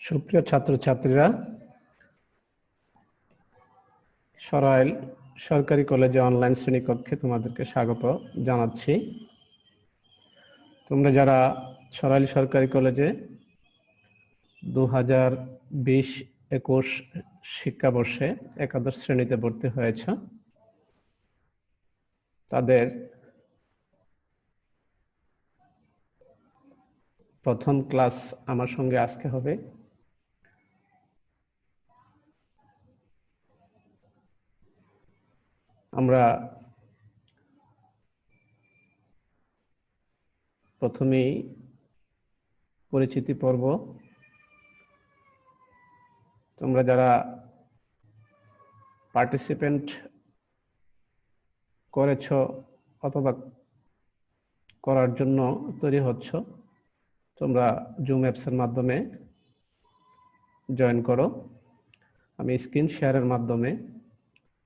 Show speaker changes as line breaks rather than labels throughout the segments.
সুপ্রিয় ছাত্রছাত্রীরা, সরাইল সরকারি কলেজে অনলাইন শ্রেণীকক্ষে তোমাদেরকে স্বাগত জানাচ্ছি। তোমরা যারা সরাইল সরকারি কলেজে 2020-21 শিক্ষাবর্ষে একাদশ শ্রেণীতে ভর্তি হয়েছ, তাদের প্রথম ক্লাস আমার সঙ্গে আজকে হবে। আমরা প্রথমেই পরিচিতি পর্ব। তোমরা যারা পার্টিসিপেন্ট করেছ অথবা করার জন্য তৈরি হচ্ছ, তোমরা জুম অ্যাপসের মাধ্যমে জয়েন করো। আমি স্ক্রিন শেয়ারের মাধ্যমে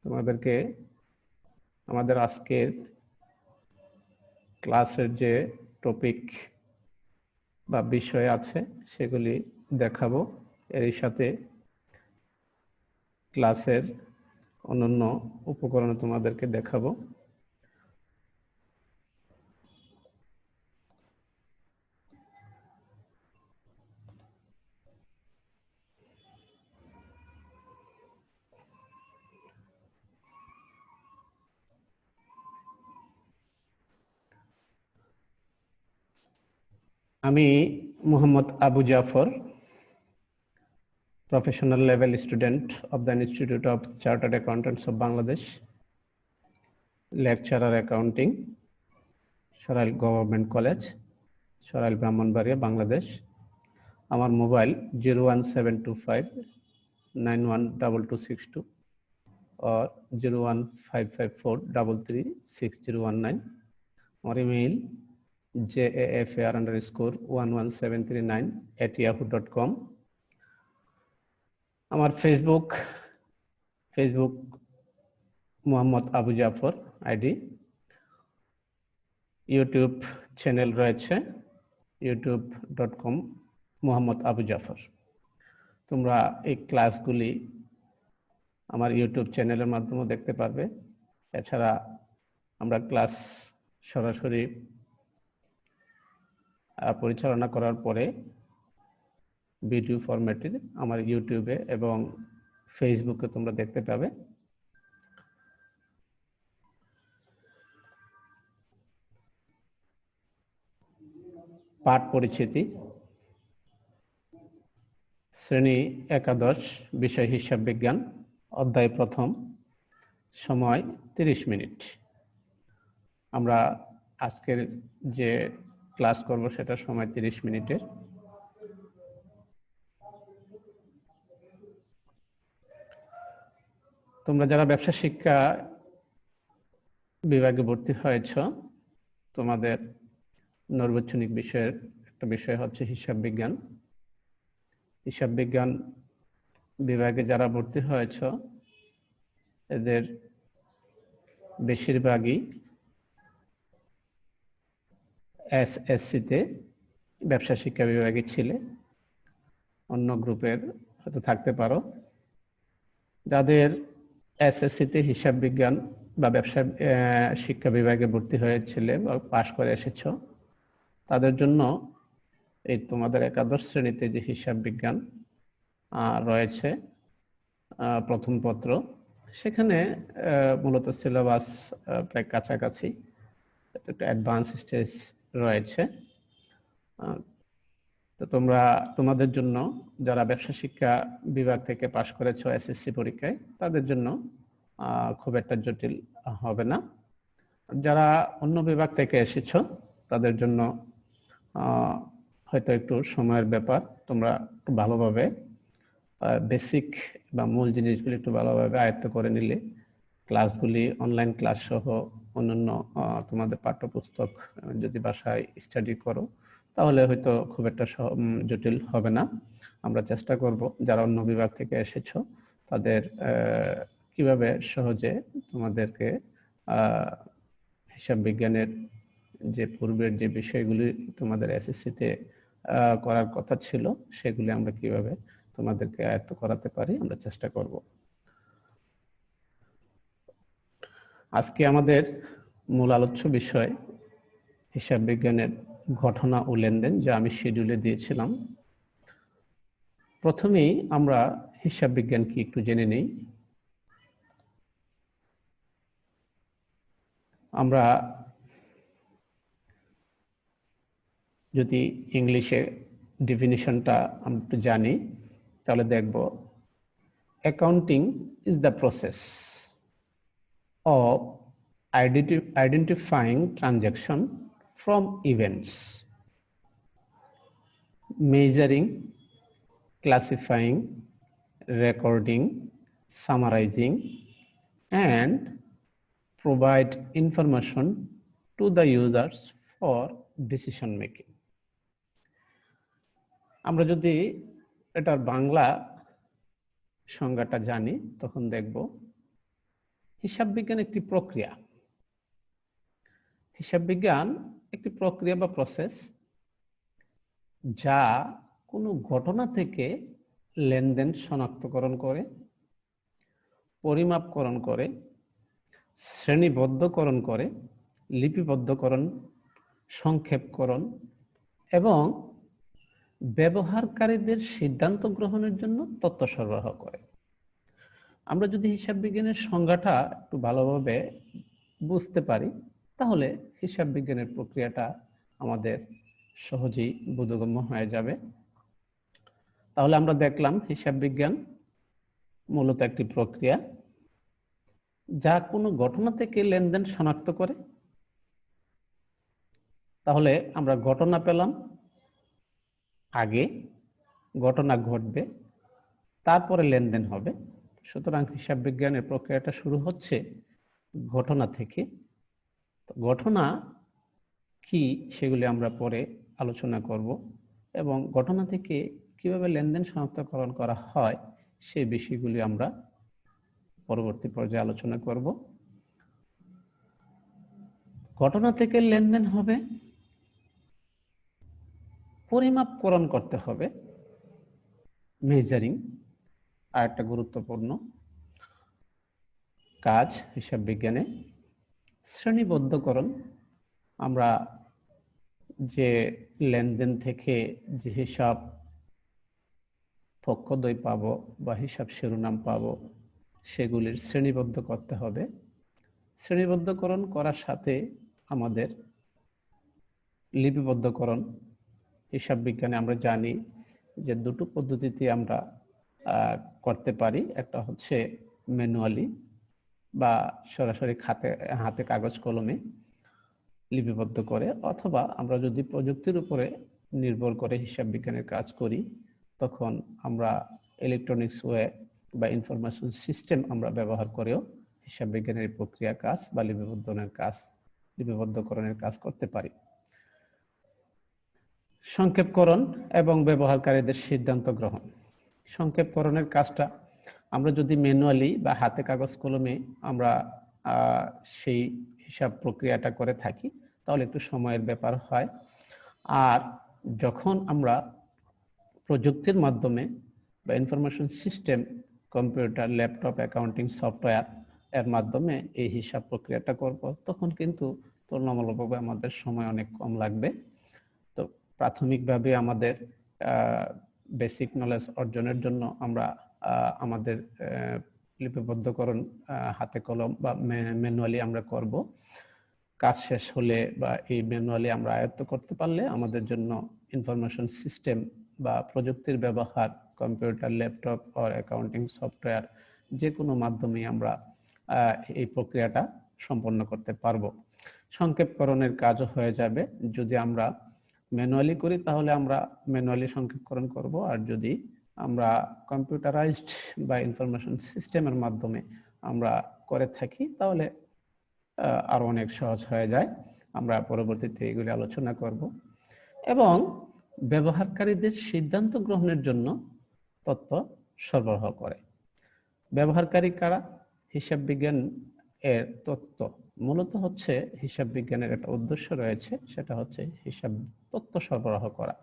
তোমাদেরকে আমাদের আজকের ক্লাসের যে টপিক বা বিষয় আছে সেগুলি দেখাবো। এরই সাথে ক্লাসের অন্যান্য উপকরণ তোমাদেরকে দেখাবো। আমি Mohammad Abu Jafar, professional level student of the institute of chartered accountants of Bangladesh, lecturer accounting, Sarail government college, Sarail Brahmanbaria, Bangladesh. আমার মোবাইল 01725912262 और 01554336019। আমার ইমেইল jafar_11739@yahoo.com। আমার Facebook Mohammad Abu Jafar ID. YouTube channel রয়েছে youtube.com মোহাম্মদ আবু জাফর। তোমরা এই ক্লাসগুলি আমার ইউটিউব চ্যানেলের মাধ্যমে দেখতে পারবে। এছাড়া আমরা ক্লাস সরাসরি পরিচালনা করার পরে ভিডিও ফরম্যাটে আমার ইউটিউবে এবং ফেসবুকে তোমরা দেখতে পাবে। পাঠ পরিচিতি। শ্রেণী একাদশ, বিষয় হিসাব বিজ্ঞান, অধ্যায় প্রথম, সময় 30 মিনিট। আমরা আজকের যে ক্লাস করব সেটা সময় 30 মিনিটের। তোমরা যারা ব্যবসা শিক্ষা বিভাগে ভর্তি হয়েছ, তোমাদের নৈর্বাচনিক বিষয়ের একটা বিষয় হচ্ছে হিসাব বিজ্ঞান। হিসাব বিজ্ঞান বিভাগে যারা ভর্তি হয়েছ এদের বেশিরভাগই এসএসসিতে ব্যবসা শিক্ষা বিভাগে ছিলে, অন্য গ্রুপের হয়তো থাকতে পারো। যাদের এসএসসিতে হিসাব বিজ্ঞান বা ব্যবসা শিক্ষা বিভাগে ভর্তি হয়েছিলে বা পাশ করে এসেছ, তাদের জন্য এই তোমাদের একাদশ শ্রেণীতে যে হিসাব বিজ্ঞান রয়েছে প্রথম পত্র, সেখানে মূলত সিলেবাস প্রায় কাছাকাছি, একটা অ্যাডভান্স স্টেজ রয়েছে। তো তোমাদের জন্য যারা ব্যবসা শিক্ষা বিভাগ থেকে পাশ করেছো এসএসসি পরীক্ষায়, তাদের জন্য খুব একটা জটিল হবে না। যারা অন্য বিভাগ থেকে এসেছো তাদের জন্য হয়তো একটু সময়ের ব্যাপার। তোমরা একটু ভালোভাবে বেসিক বা মূল জিনিসগুলি একটু ভালোভাবে আয়ত্ত করে নিলে ক্লাসগুলি অনলাইন ক্লাস সহ অন্যান্য তোমাদের পাঠ্যপুস্তক যদি বাসায় স্টাডি করো তাহলে হয়তো খুব একটা জটিল হবে না। আমরা চেষ্টা করব যারা অন্য বিভাগ থেকে এসেছো তাদের কিভাবে সহজে তোমাদেরকে হিসাব বিজ্ঞানের যে পূর্বের যে বিষয়গুলি তোমাদের এসএসসিতে করার কথা ছিল সেগুলি আমরা কিভাবে তোমাদেরকে আয়ত্ত করাতে পারি আমরা চেষ্টা করব। আজকে আমাদের মূল আলোচ্য বিষয় হিসাব বিজ্ঞানের ঘটনা ও লেনদেন, যা আমি শিডিউলে দিয়েছিলাম। প্রথমেই আমরা হিসাব বিজ্ঞান কি একটু জেনে নেই। আমরা যদি ইংলিশে ডেফিনিশনটা আমরা একটু জানি তাহলে দেখব, accounting is the process of identifying transaction from events, measuring, classifying, recording, summarizing, and provide information to the users for decision making. আমরা যদি এটার বাংলা সংজ্ঞাটা জানি তখন দেখব, হিসাব বিজ্ঞান একটি প্রক্রিয়া। হিসাব বিজ্ঞান একটি প্রক্রিয়া বা প্রসেস যা কোনো ঘটনা থেকে লেনদেন শনাক্তকরণ করে, পরিমাপকরণ করে, শ্রেণীবদ্ধকরণ করে, লিপিবদ্ধকরণ, সংক্ষেপকরণ এবং ব্যবহারকারীদের সিদ্ধান্ত গ্রহণের জন্য তথ্য সরবরাহ করে। আমরা যদি হিসাব বিজ্ঞানের সংজ্ঞাটা একটু ভালোভাবে বুঝতে পারি তাহলে হিসাব বিজ্ঞানের প্রক্রিয়াটা আমাদের সহজেই বোধগম্য হয়ে যাবে। তাহলে আমরা দেখলাম হিসাব বিজ্ঞান মূলত একটি প্রক্রিয়া যা কোনো ঘটনা থেকে লেনদেন শনাক্ত করে। তাহলে আমরা ঘটনা পেলাম, আগে ঘটনা ঘটবে, তারপরে লেনদেন হবে। সুতরাং হিসাব বিজ্ঞানের প্রক্রিয়াটা শুরু হচ্ছে ঘটনা থেকে। ঘটনা কি সেগুলি আমরা পরে আলোচনা করব এবং ঘটনা থেকে কিভাবে লেনদেন শনাক্তকরণ করা হয় সেই বিষয়গুলি আমরা পরবর্তী পর্যায়ে আলোচনা করব। ঘটনা থেকে লেনদেন হবে, পরিমাপকরণ করতে হবে, মেজারিং আর একটা গুরুত্বপূর্ণ কাজ হিসাব বিজ্ঞানে। শ্রেণীবদ্ধকরণ, আমরা যে লেনদেন থেকে যে হিসাব পক্ষদ্বয় পাবো বা হিসাব শিরোনাম পাবো সেগুলির শ্রেণীবদ্ধ করতে হবে। শ্রেণীবদ্ধকরণ করার সাথে আমাদের লিপিবদ্ধকরণ। হিসাব বিজ্ঞানে আমরা জানি যে দুটো পদ্ধতিতে আমরা করতে পারি, একটা হচ্ছে ম্যানুয়ালি বা সরাসরি হাতে কাগজ কলমে লিপিবদ্ধ করে, অথবা আমরা যদি প্রযুক্তির উপরে নির্ভর করে হিসাব বিজ্ঞানের কাজ করি তখন আমরা ইলেকট্রনিক্স ওয়ে বা ইনফরমেশন সিস্টেম আমরা ব্যবহার করেও হিসাব বিজ্ঞানের প্রক্রিয়া কাজ বা লিপিবদ্ধকরণের কাজ করতে পারি। সংক্ষেপকরণ এবং ব্যবহারকারীদের সিদ্ধান্ত গ্রহণ। সংক্ষেপকরণের কাজটা আমরা যদি ম্যানুয়ালি বা হাতে কাগজ কলমে আমরা সেই হিসাব প্রক্রিয়াটা করে থাকি তাহলে একটু সময়ের ব্যাপার হয়। আর যখন আমরা প্রযুক্তির মাধ্যমে বা information system, computer, laptop, accounting software এর মাধ্যমে এই হিসাব প্রক্রিয়াটা করব তখন কিন্তু তুলনামূলকভাবে আমাদের সময় অনেক কম লাগবে। তো প্রাথমিকভাবে আমাদের বেসিক নলেজ অর্জনের জন্য আমরা আমাদের লিপিবদ্ধকরণ হাতে কলম বা ম্যানুয়ালি আমরা করব। কাজ শেষ হলে বা এই ম্যানুয়ালি আমরা আয়ত্ত করতে পারলে আমাদের জন্য ইনফরমেশন সিস্টেম বা প্রযুক্তির ব্যবহার, কম্পিউটার, ল্যাপটপ আর অ্যাকাউন্টিং সফটওয়্যার যে কোনো মাধ্যমে আমরা এই প্রক্রিয়াটা সম্পন্ন করতে পারবো। সংক্ষেপকরণের কাজও হয়ে যাবে। যদি আমরা ম্যানুয়ালি করি তাহলে আমরা ম্যানুয়ালি সংক্ষেপকরণ করব, আর যদি আমরা কম্পিউটারাইজড বা ইনফরমেশন সিস্টেমের মাধ্যমে আমরা করে থাকি তাহলে আরো অনেক সহজ হয়ে যায়। আমরা পরবর্তীতে এগুলি আলোচনা করব। এবং ব্যবহারকারীদের সিদ্ধান্ত গ্রহণের জন্য তথ্য সরবরাহ করে। ব্যবহারকারী কারা? হিসাব বিজ্ঞান এর তথ্য মূলত হচ্ছে হিসাব বিজ্ঞানের একটা উদ্দেশ্য রয়েছে, সেটা হচ্ছে হিসাব তথ্য সরবরাহ করা।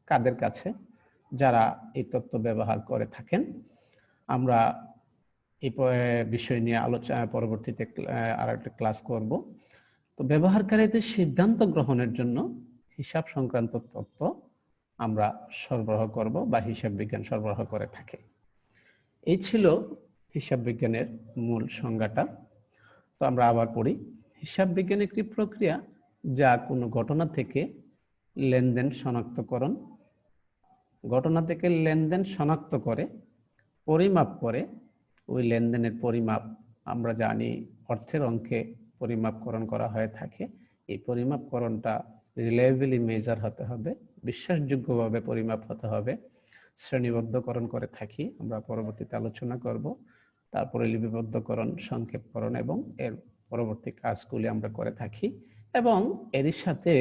কাদের কাছে? যারা এই তথ্য ব্যবহার করে থাকেন। আমরা এই বিষয় নিয়ে আলোচনা পরবর্তীতে আর একটা ক্লাস করব। তো ব্যবহারকারীদের সিদ্ধান্ত গ্রহণের জন্য হিসাব সংক্রান্ত তথ্য আমরা সরবরাহ করব বা হিসাব বিজ্ঞান সরবরাহ করে থাকে। এই ছিল হিসাব বিজ্ঞানের মূল সংজ্ঞাটা। তো আমরা আবার পড়ি। হিসাব বিজ্ঞান একটি প্রক্রিয়া যা কোনো ঘটনা থেকে লেনদেন শনাক্তকরণ, ঘটনা থেকে লেনদেন শনাক্ত করে পরিমাপ করে, ওই লেনদেনের পরিমাপ আমরা জানি অর্থের অঙ্কে পরিমাপকরণ করা হয়ে থাকে। এই পরিমাপকরণটা রিলায়েবলি মেজার হতে হবে, বিশ্বাসযোগ্যভাবে পরিমাপ হতে হবে। শ্রেণীবদ্ধকরণ করে থাকি, আমরা পরবর্তীতে আলোচনা করব। তারপরে লিপিবদ্ধকরণ, সংক্ষেপকরণ এবং এর পরবর্তী কাজগুলি আমরা করে থাকি এবং এরই সাথে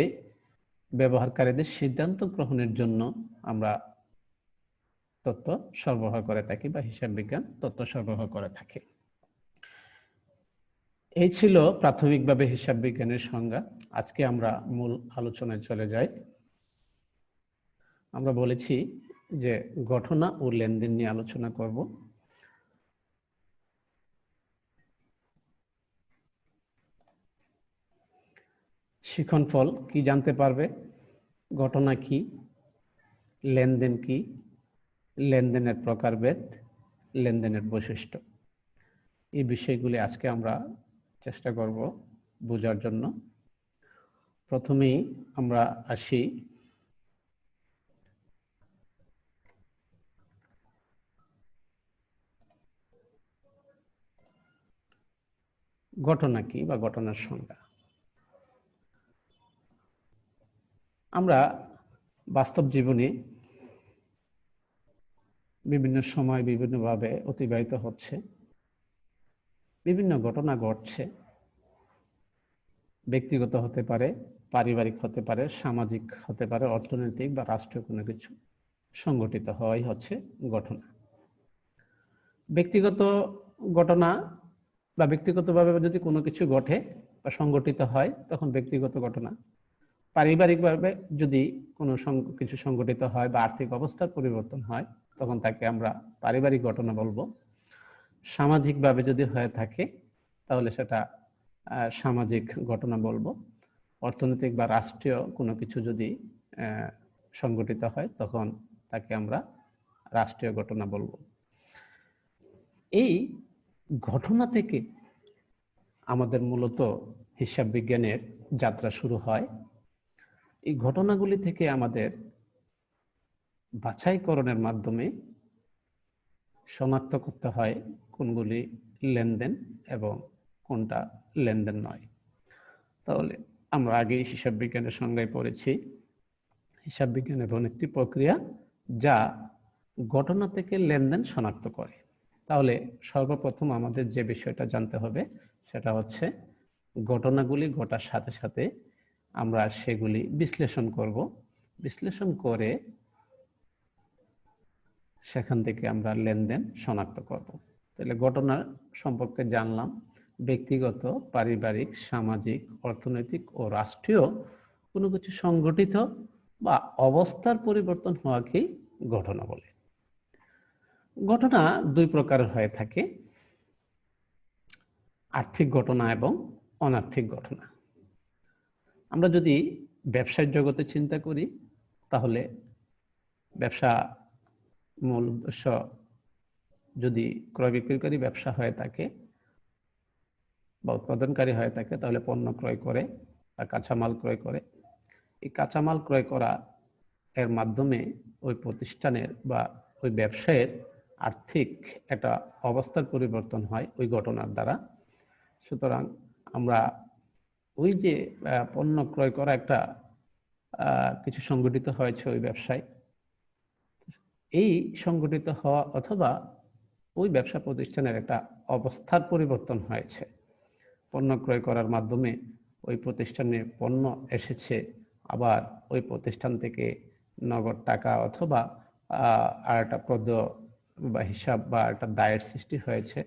ব্যবহারকারীদের সিদ্ধান্ত গ্রহণের জন্য আমরা তথ্য সরবরাহ করে থাকি বা হিসাব বিজ্ঞান তথ্য সরবরাহ করে থাকে। এই ছিল প্রাথমিকভাবে হিসাব বিজ্ঞানের সংজ্ঞা। আজকে আমরা মূল আলোচনায় চলে যাই। আমরা বলেছি যে ঘটনা ও লেনদেন নিয়ে আলোচনা করব। শিক্ষণফল কি জানতে পারবে, ঘটনা কি, লেনদেন কি, লেনদেনের প্রকারভেদ, লেনদেনের বৈশিষ্ট্য, এই বিষয়গুলি আজকে আমরা চেষ্টা করব বোঝার জন্য। প্রথমেই আমরা আসি ঘটনা কি বা ঘটনার সংজ্ঞা। আমরা বাস্তব জীবনে বিভিন্ন সময় বিভিন্নভাবে অতিবাহিত হচ্ছে, বিভিন্ন ঘটনা ঘটছে, ব্যক্তিগত হতে পারে, পারিবারিক হতে পারে, সামাজিক হতে পারে, অর্থনৈতিক বা রাষ্ট্রীয় কোনো কিছু সংগঠিত হওয়াই হচ্ছে ঘটনা। ব্যক্তিগত ঘটনা বা ব্যক্তিগতভাবে যদি কোনো কিছু ঘটে বা সংগঠিত হয় তখন ব্যক্তিগত ঘটনা। পারিবারিকভাবে যদি কোনো কিছু সংগঠিত হয় বা আর্থিক অবস্থার পরিবর্তন হয় তখন তাকে আমরা পারিবারিক ঘটনা বলবো। সামাজিকভাবে যদি হয়ে থাকে তাহলে সেটা সামাজিক ঘটনা বলবো। অর্থনৈতিক বা রাষ্ট্রীয় কোনো কিছু যদি সংগঠিত হয় তখন তাকে আমরা রাষ্ট্রীয় ঘটনা বলবো। এই ঘটনা থেকে আমাদের মূলত হিসাব বিজ্ঞানের যাত্রা শুরু হয়। এই ঘটনাগুলি থেকে আমাদের বাছাইকরণের মাধ্যমে শনাক্ত করতে হয় কোনগুলি লেনদেন এবং কোনটা লেনদেন নয়। তাহলে আমরা আগেই হিসাব বিজ্ঞানের সংজ্ঞায় পড়েছি, হিসাব বিজ্ঞান এমন একটি প্রক্রিয়া যা ঘটনা থেকে লেনদেন শনাক্ত করে। তাহলে সর্বপ্রথম আমাদের যে বিষয়টা জানতে হবে সেটা হচ্ছে ঘটনাগুলি ঘটার সাথে সাথে আমরা সেগুলি বিশ্লেষণ করব। বিশ্লেষণ করে সেখান থেকে আমরা লেনদেন শনাক্ত করব। তাহলে ঘটনা সম্পর্কে জানলাম, ব্যক্তিগত, পারিবারিক, সামাজিক, অর্থনৈতিক ও রাষ্ট্রীয় কোনো কিছু সংগঠিত বা অবস্থার পরিবর্তন হওয়াকেই ঘটনা বলে। ঘটনা দুই প্রকারের হয়ে থাকে, আর্থিক ঘটনা এবং অনার্থিক ঘটনা। আমরা যদি ব্যবসার জগতে চিন্তা করি তাহলে ব্যবসা মূল উদ্দেশ্য যদি ক্রয় বিক্রয়কারী ব্যবসা হয়ে থাকে বা উৎপাদনকারী হয়ে থাকে তাহলে পণ্য ক্রয় করে বা কাঁচামাল ক্রয় করে। এই কাঁচামাল ক্রয় করা এর মাধ্যমে ওই প্রতিষ্ঠানের বা ওই ব্যবসায়ের আর্থিক একটা অবস্থার পরিবর্তন হয় ওই ঘটনার দ্বারা। সুতরাং আমরা ওই যে পণ্য ক্রয় করা একটা কিছু সংগঠিত হয়েছে ওই ব্যবসায়, এই সংগঠিত হওয়া অথবা ওই ব্যবসা প্রতিষ্ঠানের একটা অবস্থার পরিবর্তন হয়েছে। পণ্য ক্রয় করার মাধ্যমে ওই প্রতিষ্ঠানে পণ্য এসেছে, আবার ওই প্রতিষ্ঠান থেকে নগদ টাকা অথবা আর একটা পদ্য বা হিসাব বা একটা দায়ের সৃষ্টি হয়েছে।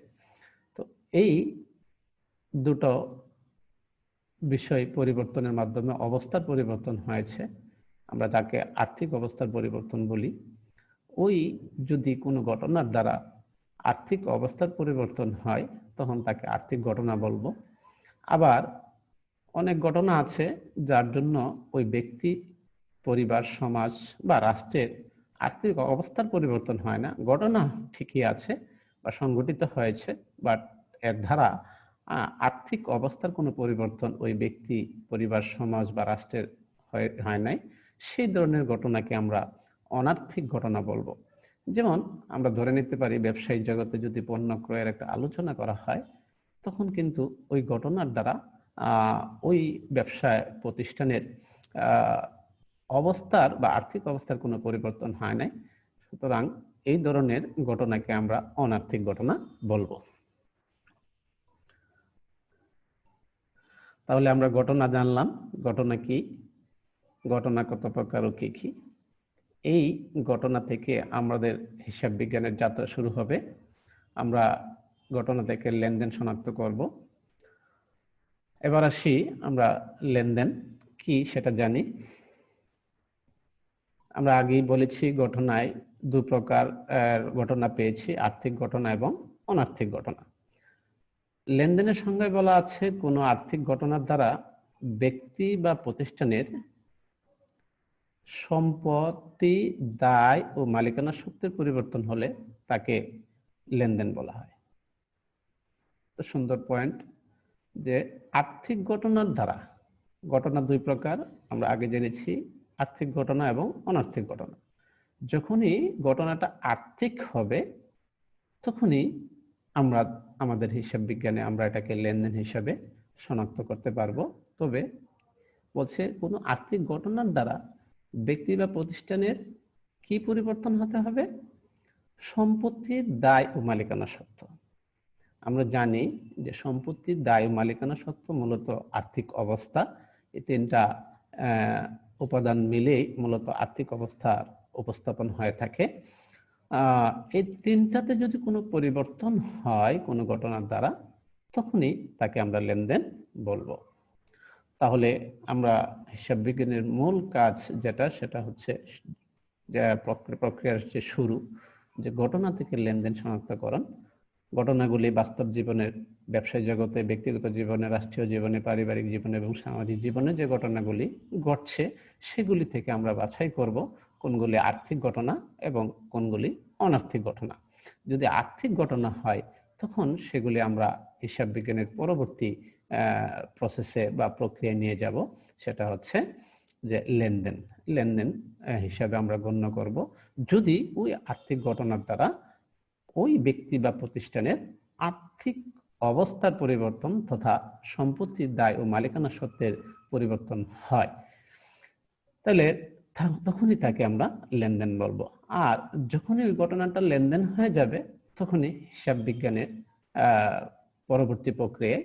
তো এই দুটো বিষয় পরিবর্তনের মাধ্যমে অবস্থার পরিবর্তন হয়েছে। আমরা যাকে আর্থিক অবস্থার পরিবর্তন বলি, ওই যদি কোনো ঘটনার দ্বারা আর্থিক অবস্থার পরিবর্তন হয় তখন তাকে আর্থিক ঘটনা বলবো। আবার অনেক ঘটনা আছে যার জন্য ওই ব্যক্তি, পরিবার, সমাজ বা রাষ্ট্রের আর্থিক অবস্থার পরিবর্তন হয় না, ঘটনা ঠিকই আছে বা সংঘটিত হয়েছে, বাট এর দ্বারা আর্থিক অবস্থার কোনো পরিবর্তন ওই ব্যক্তি, পরিবার, সমাজ বা রাষ্ট্রের হয় নাই, সেই ধরনের ঘটনাকে আমরা অনার্থিক ঘটনা বলবো। যেমন আমরা ধরে নিতে পারি ব্যবসায়িক জগতে যদি পণ্য ক্রয়ের একটা আলোচনা করা হয়, তখন কিন্তু ওই ঘটনার দ্বারা ওই ব্যবসায় প্রতিষ্ঠানের অবস্থার বা আর্থিক অবস্থার কোনো পরিবর্তন হয় নাই, সুতরাং এই ধরনের ঘটনাকে আমরা অনার্থিক ঘটনা বলবো। তাহলে আমরা ঘটনা জানলাম, ঘটনা কি, ঘটনা কত প্রকার ও কি কি। এই ঘটনা থেকে আমাদের হিসাব বিজ্ঞানের যাত্রা শুরু হবে। আমরা ঘটনা থেকে লেনদেন শনাক্ত করব। এবার আসি আমরা লেনদেন কি সেটা জানি। আমরা আগেই বলেছি ঘটনায় দু প্রকার ঘটনা পেয়েছি, আর্থিক ঘটনা এবং অনার্থিক ঘটনা। লেনদেনের সংজ্ঞায় বলা আছে কোনো আর্থিক ঘটনার দ্বারা ব্যক্তি বা প্রতিষ্ঠানের সম্পত্তি, দায় ও মালিকানা সত্ত্বের পরিবর্তন হলে তাকে লেনদেন বলা হয়। তো সুন্দর পয়েন্ট যে আর্থিক ঘটনার দ্বারা, ঘটনা দুই প্রকার আমরা আগে জেনেছি, আর্থিক ঘটনা এবং অনার্থিক ঘটনা। যখনই ঘটনাটা আর্থিক হবে তখনই আমরা আমাদের হিসাব বিজ্ঞানে আমরা এটাকে লেনদেন হিসাবে শনাক্ত করতে পারবো। তবে বলছে কোনো আর্থিক ঘটনার দ্বারা ব্যক্তি বা প্রতিষ্ঠানের কি পরিবর্তন হতে হবে? সম্পত্তির দায় ও মালিকানা সত্ত্ব। আমরা জানি যে সম্পত্তির দায় ও মালিকানা সত্ত্ব মূলত আর্থিক অবস্থা, এই তিনটা উপাদান মিলেই মূলত আর্থিক অবস্থার উপস্থাপন হয়ে থাকে। এই তিনটাতে যদি কোনো পরিবর্তন হয় কোনো ঘটনার দ্বারা, তখনই তাকে আমরা লেনদেন বলবো। তাহলে আমরা হিসাব বিজ্ঞানের মূল কাজ যেটা, সেটা হচ্ছে প্রক্রিয়ার যে শুরু, যে ঘটনা থেকে লেনদেন শনাক্তকরণ। ঘটনাগুলি বাস্তব জীবনের, ব্যবসায়িক জগতে, ব্যক্তিগত জীবনে, রাষ্ট্রীয় জীবনে, পারিবারিক জীবনে এবং সামাজিক জীবনে যে ঘটনাগুলি ঘটছে সেগুলি থেকে আমরা বাছাই করব কোনগুলি আর্থিক ঘটনা এবং কোনগুলি অনার্থিক ঘটনা। যদি আর্থিক ঘটনা হয় তখন সেগুলি আমরা হিসাব বিজ্ঞানের পরবর্তী প্রসেসে বা প্রক্রিয়ায় নিয়ে যাব, সেটা হচ্ছে যে লেনদেন। লেনদেন হিসাবে আমরা গণ্য করব যদি ওই আর্থিক ঘটনার দ্বারা ওই ব্যক্তি বা প্রতিষ্ঠানের আর্থিক অবস্থার পরিবর্তন তথা সম্পত্তির দায় ও মালিকানা সত্ত্বের পরিবর্তন হয়, তাহলে তখনই তাকে আমরা লেনদেন বলবো। আর যখনই ওই ঘটনাটা লেনদেন হয়ে যাবে তখনই হিসাব বিজ্ঞানের পরবর্তী প্রক্রিয়ায়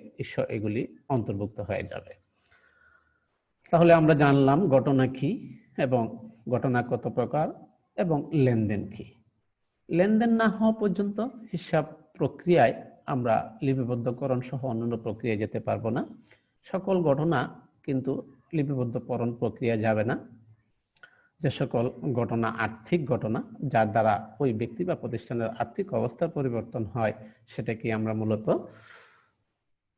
এগুলি অন্তর্ভুক্ত হয়ে যাবে। তাহলে আমরা জানলাম ঘটনা কি এবং ঘটনা কত প্রকার এবং লেনদেন কি। লেনদেন না হওয়া পর্যন্ত হিসাব প্রক্রিয়ায় আমরা লিপিবদ্ধকরণ সহ অন্যান্য প্রক্রিয়ায় যেতে পারবো না। সকল ঘটনা কিন্তু লিপিবদ্ধকরণ প্রক্রিয়া যাবে না। যে সকল ঘটনা আর্থিক ঘটনা, যার দ্বারা ওই ব্যক্তি বা প্রতিষ্ঠানের আর্থিক অবস্থার পরিবর্তন হয়, সেটাকে আমরা মূলত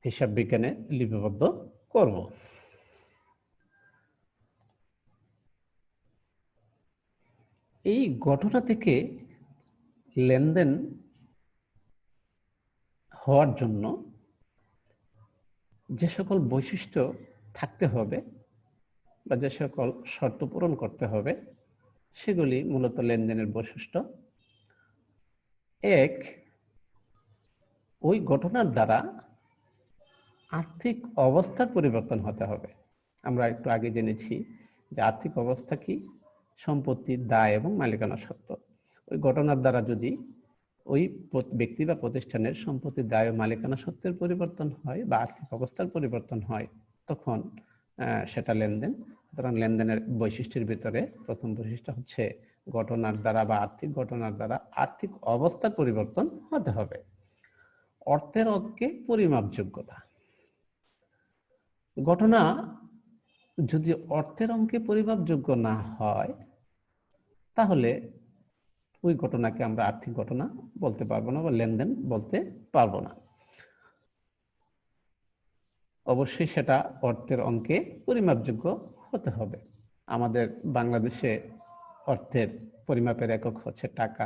হিসাব বিজ্ঞানে লিপিবদ্ধ করব। এই ঘটনা থেকে লেনদেন হওয়ার জন্য যে সকল বৈশিষ্ট্য থাকতে হবে বা যে সকল শর্ত পূরণ করতে হবে সেগুলি মূলত লেনদেনের বৈশিষ্ট্য। এক, ওই ঘটনার দ্বারা আর্থিক অবস্থার পরিবর্তন হতে হবে। আমরা একটু আগে জেনেছি যে আর্থিক অবস্থা কি? সম্পত্তির দায় এবং মালিকানা সত্ত্ব। ওই ঘটনার দ্বারা যদি ওই ব্যক্তি বা প্রতিষ্ঠানের সম্পত্তির দায় ও মালিকানা সত্ত্বের পরিবর্তন হয় বা আর্থিক অবস্থার পরিবর্তন হয়, তখন সেটা লেনদেন। সুতরাং লেনদেনের বৈশিষ্ট্যের ভিতরে প্রথম বৈশিষ্ট্য হচ্ছে ঘটনার দ্বারা বা আর্থিক ঘটনার দ্বারা আর্থিক অবস্থার পরিবর্তন হতে হবে। অর্থের অঙ্কে পরিমাপযোগ্যতা। ঘটনা যদি অর্থের অঙ্কে পরিমাপযোগ্য না হয় তাহলে ওই ঘটনাকে আমরা আর্থিক ঘটনা বলতে পারবো না বা লেনদেন বলতে পারবো না। অবশ্যই সেটা অর্থের অঙ্কে পরিমাপযোগ্য হতে হবে। আমাদের বাংলাদেশে অর্থের পরিমাপের একক হচ্ছে টাকা,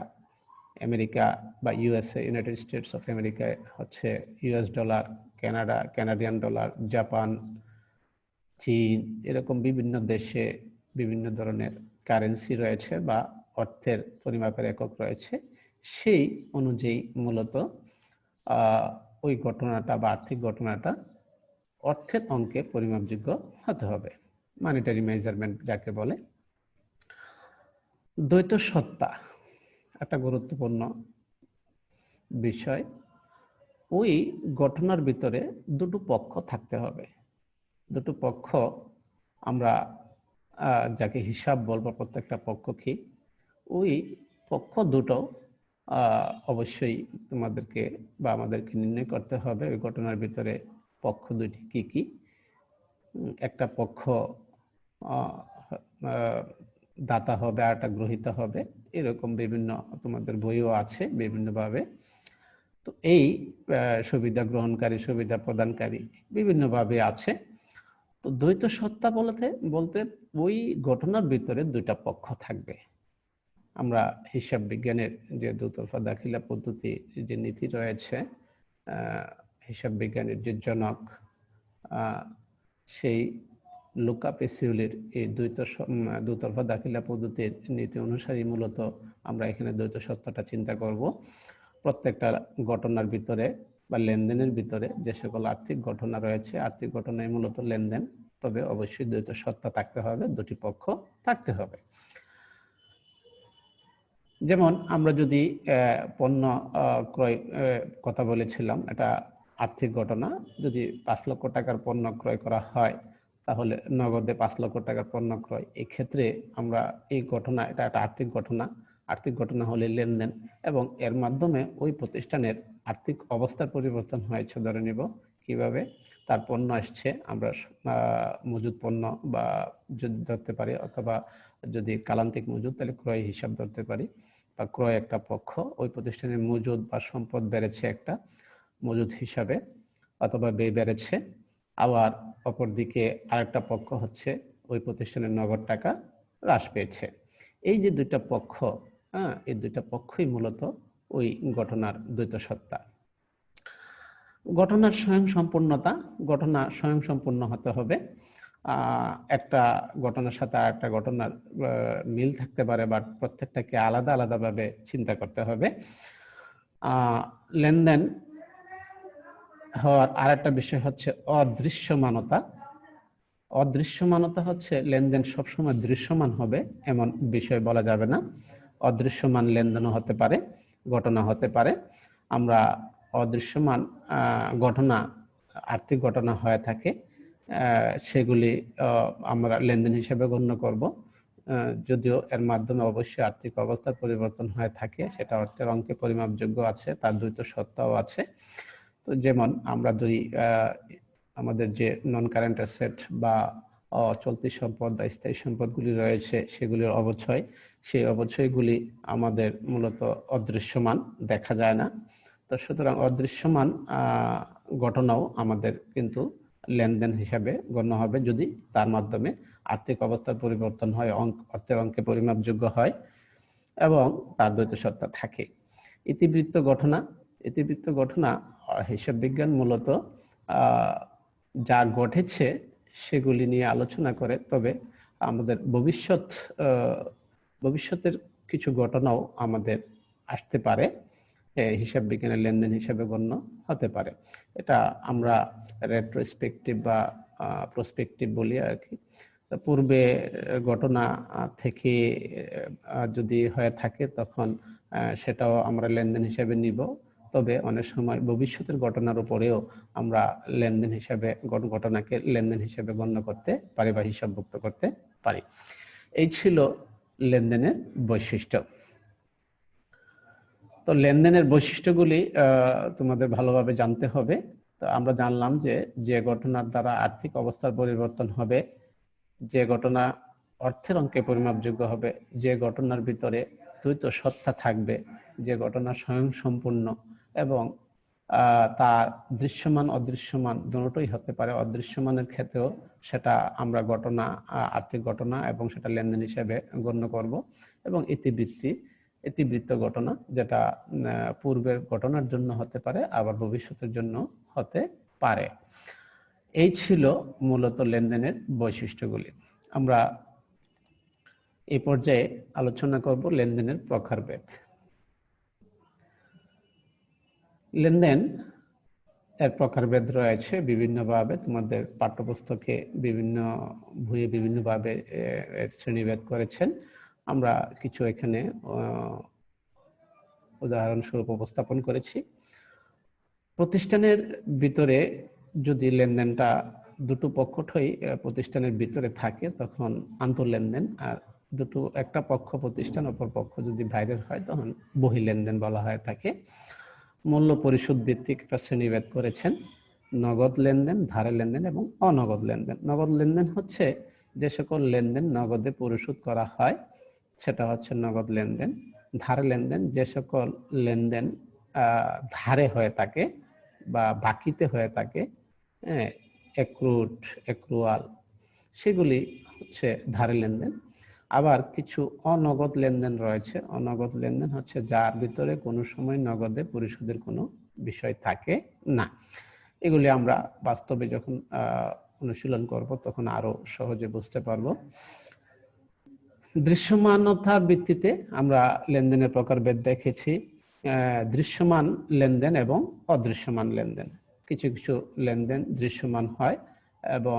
আমেরিকা বা ইউএসএ, ইউনাইটেড স্টেটস অফ আমেরিকায় হচ্ছে US dollar, Canada Canadian dollar, Japan, চীন, এরকম বিভিন্ন দেশে বিভিন্ন ধরনের কারেন্সি রয়েছে বা অর্থের পরিমাপের একক রয়েছে। সেই অনুযায়ী মূলত ওই ঘটনাটা বা আর্থিক ঘটনাটা অর্থের অঙ্কে পরিমাপযোগ্য হতে হবে, মনিটারি মেজারমেন্ট যাকে বলে। দ্বৈত সত্তা একটা গুরুত্বপূর্ণ বিষয়। ওই ঘটনার ভিতরে দুটো পক্ষ থাকতে হবে। দুটো পক্ষ আমরা যাকে হিসাব বলবো, প্রত্যেকটা পক্ষকে, ওই পক্ষ দুটো অবশ্যই তোমাদেরকে বা আমাদেরকে নির্ণয় করতে হবে ওই ঘটনার ভিতরে পক্ষ দুইটি কি কি। একটা পক্ষ দাতা হবে আর একটা গ্রহীতা হবে, এরকম বিভিন্ন তোমাদের বইও আছে বিভিন্নভাবে। তো এই সুবিধা গ্রহণকারী সুবিধা প্রদানকারী বিভিন্নভাবে আছে। তো দ্বৈত সত্তা বলতে ওই ঘটনার ভিতরে দুইটা পক্ষ থাকবে। আমরা হিসাব বিজ্ঞানের যে দুতরফা দাখিলা পদ্ধতি যে নীতি রয়েছে, হিসাব বিজ্ঞানের যে জনক সেই লুকা পেসিওলির এই দুতরফা দাখিলা পদ্ধতির নীতি অনুসারী মূলত আমরা এখানে দ্বৈত সত্তাটা চিন্তা করব। প্রত্যেকটা ঘটনার ভিতরে বা লেনদেনের ভিতরে যে সকল আর্থিক ঘটনা রয়েছে, আর্থিক ঘটনায় মূলত লেনদেন, তবে অবশ্যই দ্বৈত সত্তা থাকতে হবে, দুটি পক্ষ থাকতে হবে। যেমন আমরা যদি পণ্য ক্রয় কথা বলেছিলাম, এটা আর্থিক ঘটনা। যদি 5 লক্ষ টাকার পণ্য ক্রয় করা হয় তাহলে নগদে 5 লক্ষ টাকার পণ্য ক্রয়, এই ক্ষেত্রে আমরা এই ঘটনা, এটা একটা আর্থিক ঘটনা। আর্থিক ঘটনা হলে লেনদেন, এবং এর মাধ্যমে ওই প্রতিষ্ঠানের আর্থিক অবস্থার পরিবর্তন হয়েছে ধরে নিব। কিভাবে? তার পণ্য আসছে, আমরা মজুদ পণ্য বা যদি ধরতে পারি, অথবা যদি কালান্তিক মজুদ তাহলে ক্রয় হিসাব ধরতে পারি, বা ক্রয় একটা পক্ষ, ওই প্রতিষ্ঠানের মজুদ বা সম্পদ বেড়েছে একটা মজুদ হিসাবে, অথবা ব্যয় বেড়েছে। আবার অপরদিকে আরেকটা পক্ষ হচ্ছে ওই প্রতিষ্ঠানের নগদ টাকা হ্রাস পেয়েছে। এই যে দুইটা পক্ষ, এই দুইটা পক্ষই মূলত ওই ঘটনার দ্বৈত সত্তা। ঘটনার স্বয়ংসম্পূর্ণতা, ঘটনা স্বয়ংসম্পূর্ণ হতে হবে। একটা ঘটনার সাথে আরেকটা ঘটনার মিল থাকতে পারে, বাট প্রত্যেকটাকে আলাদা আলাদাভাবে চিন্তা করতে হবে। লেনদেন হওয়ার আরেকটা বিষয় হচ্ছে অদৃশ্যমানতা। অদৃশ্যমানতা হচ্ছে লেনদেন সবসময় দৃশ্যমান হবে এমন বিষয় বলা যাবে না। অদৃশ্যমান লেনদেনও হতে পারে, ঘটনা হতে পারে। আমরা অদৃশ্যমান ঘটনা, আর্থিক ঘটনা হয়ে থাকে, সেগুলি আমরা লেনদেন হিসেবে গণ্য করব, যদিও এর মাধ্যমে অবশ্যই আর্থিক অবস্থার পরিবর্তন হয়ে থাকে, সেটা অর্থের অঙ্কে পরিমাপযোগ্য আছে, তার দ্বৈত সত্তাও আছে। তো যেমন আমরা যদি আমাদের যে নন কারেন্ট অ্যাসেট বা চলতি সম্পদ বা স্থায়ী সম্পদগুলি রয়েছে সেগুলির অবক্ষয়, সেই অবক্ষয়গুলি আমাদের মূলত অদৃশ্যমান, দেখা যায় না। তো সুতরাং অদৃশ্যমান ঘটনাও আমাদের কিন্তু লেনদেন হিসাবে গণ্য হবে যদি তার মাধ্যমে আর্থিক অবস্থার পরিবর্তন হয়, অর্থের অঙ্কে পরিমাপযোগ্য হয় এবং তার দ্বৈত সত্তা থাকে। ইতিবৃত্ত ঘটনা, ইতিবৃত্ত ঘটনা হিসাব বিজ্ঞান মূলত যা ঘটেছে সেগুলি নিয়ে আলোচনা করে, তবে আমাদের ভবিষ্যতের কিছু ঘটনাও আমাদের আসতে পারে, হিসাব বিজ্ঞানের লেনদেন হিসাবে গণ্য হতে পারে। এটা আমরা রেট্রোস্পেক্টিভ বা প্রসপেক্টিভ বলি আর কি। পূর্বে ঘটনা থেকে যদি হয়ে থাকে তখন সেটাও আমরা লেনদেন হিসাবে নিব, তবে অনেক সময় ভবিষ্যতের ঘটনার উপরেও আমরা লেনদেন হিসাবে ঘটনাকে লেনদেন হিসাবে গণ্য করতে পারি বা হিসাবভুক্ত করতে পারি। এই ছিল লেনদেনের বৈশিষ্ট্য। তো লেনদেনের বৈশিষ্ট্যগুলি তোমাদের ভালোভাবে জানতে হবে। তো আমরা জানলাম যে যে ঘটনার দ্বারা আর্থিক অবস্থার পরিবর্তন হবে যে ঘটনা অর্থের অঙ্কে পরিমাপযোগ্য হবে, যে ঘটনার ভিতরে দ্বৈত সত্তা থাকবে, যে ঘটনা স্বয়ং সম্পূর্ণ এবং তা দৃশ্যমান অদৃশ্যমান দুটোই হতে পারে। অদৃশ্যমানের ক্ষেত্রেও সেটা আমরা ঘটনা, আর্থিক ঘটনা এবং সেটা লেনদেন হিসেবে গণ্য করব। এবং ইতিবৃত্ত ঘটনা যেটা পূর্বের ঘটনার জন্য হতে পারে, আবার ভবিষ্যতের জন্য হতে পারে। এই ছিল মূলত লেনদেনের বৈশিষ্ট্যগুলি। আমরা এই পর্যায়ে আলোচনা করব লেনদেনের প্রকারভেদ। লেনদেন এর প্রকারভেদ রয়েছে বিভিন্নভাবে, তোমাদের পাঠ্যপুস্তকে বিভিন্ন বইয়ে বিভিন্নভাবে এর শ্রেণীভেদ করেছেন। আমরা কিছু এখানে উদাহরণস্বরূপ উপস্থাপন করেছি। প্রতিষ্ঠানের ভিতরে যদি লেনদেনটা দুটো পক্ষই প্রতিষ্ঠানের ভিতরে থাকে তখন আন্তঃলেনদেন, আর একটা পক্ষ প্রতিষ্ঠান অপর পক্ষ যদি বাইরের হয় তখন বহির্লেনদেন বলা হয় থাকে। মূল্য পরিশোধ ভিত্তিক একটা শ্রেণীভেদ করেছেন, নগদ লেনদেন, ধারে লেনদেন এবং অনগদ লেনদেন। নগদ লেনদেন হচ্ছে যে সকল লেনদেন নগদে পরিশোধ করা হয় সেটা হচ্ছে নগদ লেনদেন। ধারে লেনদেন যে সকল লেনদেন ধারে হয়ে থাকে বা বাকিতে হয়ে থাকে, অ্যাক্রুয়াল, সেগুলি হচ্ছে ধারে লেনদেন। আবার কিছু অনগদ লেনদেন রয়েছে। অনগদ লেনদেন হচ্ছে যার ভিতরে কোনো সময় নগদে পরিশোধের কোনো বিষয় থাকে না। এগুলি আমরা বাস্তবে যখন অনুশীলন করব তখন আরো সহজে বুঝতে পারবো। দৃশ্যমানতার ভিত্তিতে আমরা লেনদেনের প্রকারভেদ দেখেছি, দৃশ্যমান লেনদেন এবং অদৃশ্যমান লেনদেন। কিছু কিছু লেনদেন দৃশ্যমান হয় এবং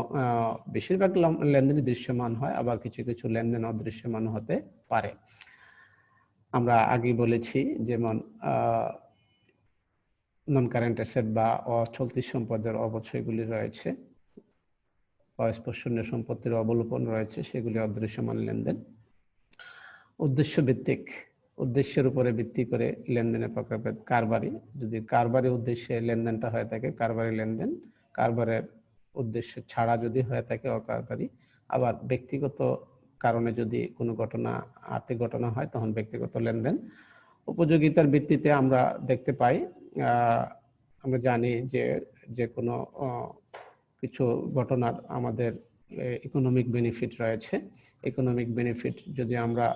বেশিরভাগ লেনদেনই দৃশ্যমান হয়, আবার কিছু কিছু লেনদেন অদৃশ্যমান হতে পারে। আমরা আগে বলেছি যেমন নন কারেন্ট অ্যাসেট বা অচলতি সম্পদের অবচয়গুলি রয়েছে, অস্পর্শনীয় সম্পত্তির অবলোপন রয়েছে, সেগুলি অদৃশ্যমান লেনদেন। উদ্দেশ্য ভিত্তিক, উদ্দেশ্যের উপরে ভিত্তি করে লেনদেনের প্রকারভেদ। কারবারি, যদি কারবারি উদ্দেশ্যে লেনদেনটা হয়ে থাকে কারবারি লেনদেন, কারবারের উদ্দেশ্য ছাড়া যদি হয়ে থাকে অকারবারি। আবার ব্যক্তিগত কারণে যদি কোনো ঘটনা, আর্থিক ঘটনা হয় তখন ব্যক্তিগত লেনদেন। উপযোগিতার ভিত্তিতে আমরা দেখতে পাই, আমরা জানি যে কোনো কিছু ঘটনার আমাদের ইকোনমিক বেনিফিট রয়েছে। ইকোনমিক বেনিফিট যদি আমরা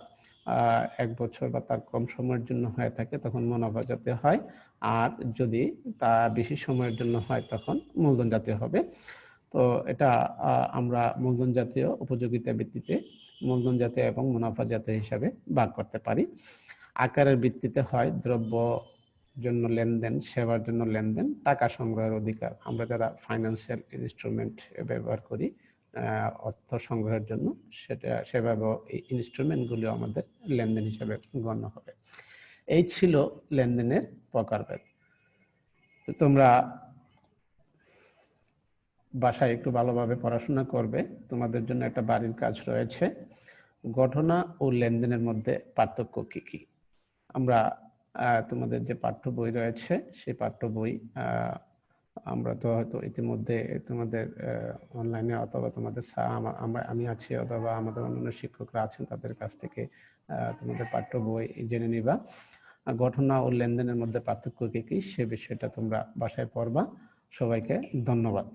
1 বছর বা তার কম সময়ের জন্য হয়ে থাকে তখন মুনাফা জাতীয় হয়, আর যদি তা বেশি সময়ের জন্য হয় তখন মূলধন জাতীয় হবে। তো এটা আমরা মূলধন জাতীয়, উপযোগিতা ভিত্তিতে মূলধন জাতীয় এবং মুনাফা জাতীয় হিসাবে ভাগ করতে পারি। আকারের ভিত্তিতে হয় দ্রব্য জন্য লেনদেন, সেবার জন্য লেনদেন, টাকা সংগ্রহের অধিকার। আমরা যারা ফাইন্যান্সিয়াল ইনস্ট্রুমেন্ট ব্যবহার করি অর্থ সংগ্রহের জন্য, সেভাবে এই ইনস্ট্রুমেন্টগুলো আমাদের লেনদেন হিসাবে গণ্য হবে। এই ছিল লেনদেনের প্রকারভেদ। তোমরা বাসায় একটু ভালোভাবে পড়াশোনা করবে। তোমাদের জন্য একটা বাড়ির কাজ রয়েছে, ঘটনা ও লেনদেনের মধ্যে পার্থক্য কি কি। আমরা তোমাদের যে পাঠ্য বই রয়েছে সেই পাঠ্য বই আমরা তো হয়তো ইতিমধ্যে তোমাদের অনলাইনে অথবা তোমাদের আমি আছি অথবা আমাদের অন্যান্য শিক্ষকরা আছেন তাদের কাছ থেকে তোমাদের পাঠ্য বই জেনে নিবা। ঘটনা ও লেনদেনের মধ্যে পার্থক্য কি কি সে বিষয়টা তোমরা বাসায় পড়বা। সবাইকে ধন্যবাদ।